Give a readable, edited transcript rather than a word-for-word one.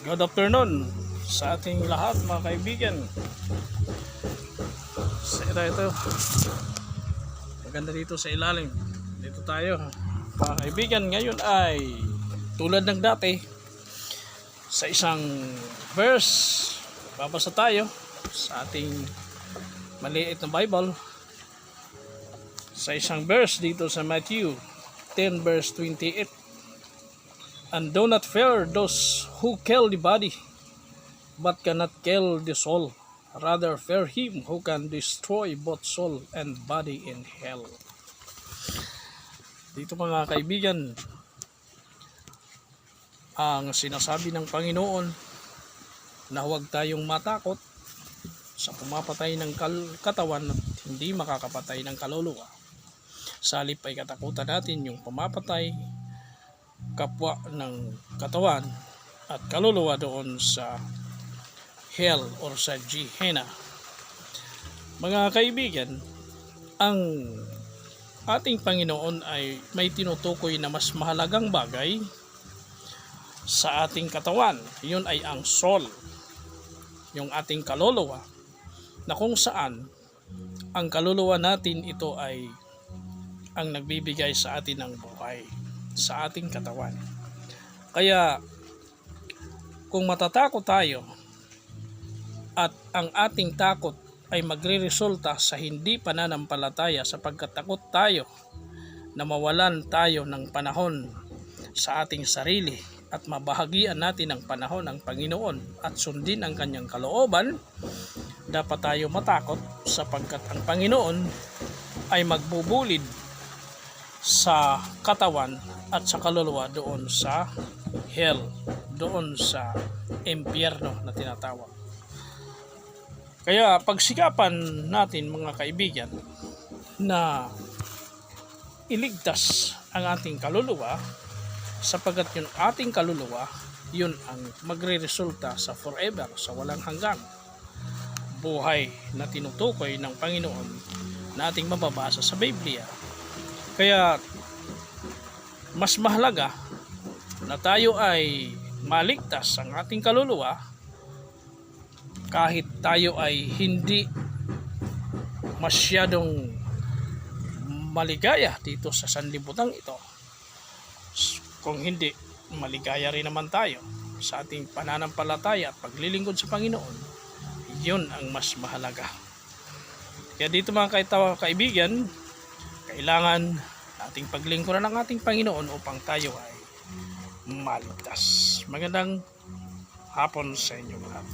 Good afternoon sa ating lahat mga kaibigan. Ito, maganda dito sa ilalim. Dito tayo mga kaibigan. Ngayon ay tulad ng dati, sa isang verse babasa tayo sa ating maliit na Bible, sa isang verse dito sa Matthew 10 verse 28. And do not fear those who kill the body, but cannot kill the soul. Rather fear him who can destroy both soul and body in hell. Dito mga kaibigan, ang sinasabi ng Panginoon na huwag tayong matakot sa pumapatay ng katawan at hindi makakapatay ng kaluluwa. Sa halip ay katakutan natin yung pumapatay kapwa ng katawan at kaluluwa doon sa hell or sa Gehenna. Mga kaibigan, ang ating Panginoon ay may tinutukoy na mas mahalagang bagay sa ating katawan. Yun ay ang soul, yung ating kaluluwa, na kung saan ang kaluluwa natin ito ay ang nagbibigay sa atin ng buhay sa ating katawan. Kaya kung matatakot tayo at ang ating takot ay magreresulta sa hindi pananampalataya, sapagkat takot tayo na mawalan tayo ng panahon sa ating sarili at mabahagian natin ang panahon ng Panginoon at sundin ang kanyang kalooban, dapat tayo matakot sapagkat ang Panginoon ay magbubulid sa katawan at sa kaluluwa doon sa hell, doon sa impyerno na tinatawag. Kaya pagsikapan natin mga kaibigan na iligtas ang ating kaluluwa, sapagkat yung ating kaluluwa, yun ang magre-resulta sa forever, sa walang hanggang buhay na tinutukoy ng Panginoon na ating mababasa sa Biblia. Kaya mas mahalaga na tayo ay maligtas ang ating kaluluwa kahit tayo ay hindi masyadong maligaya dito sa sanlibutan ito. Kung hindi, maligaya rin naman tayo sa ating pananampalataya at paglilingkod sa Panginoon. Yun ang mas mahalaga. Kaya dito mga kaibigan, kailangan ating paglingkuran ng ating Panginoon upang tayo ay maligtas. Magandang hapon sa inyo lahat.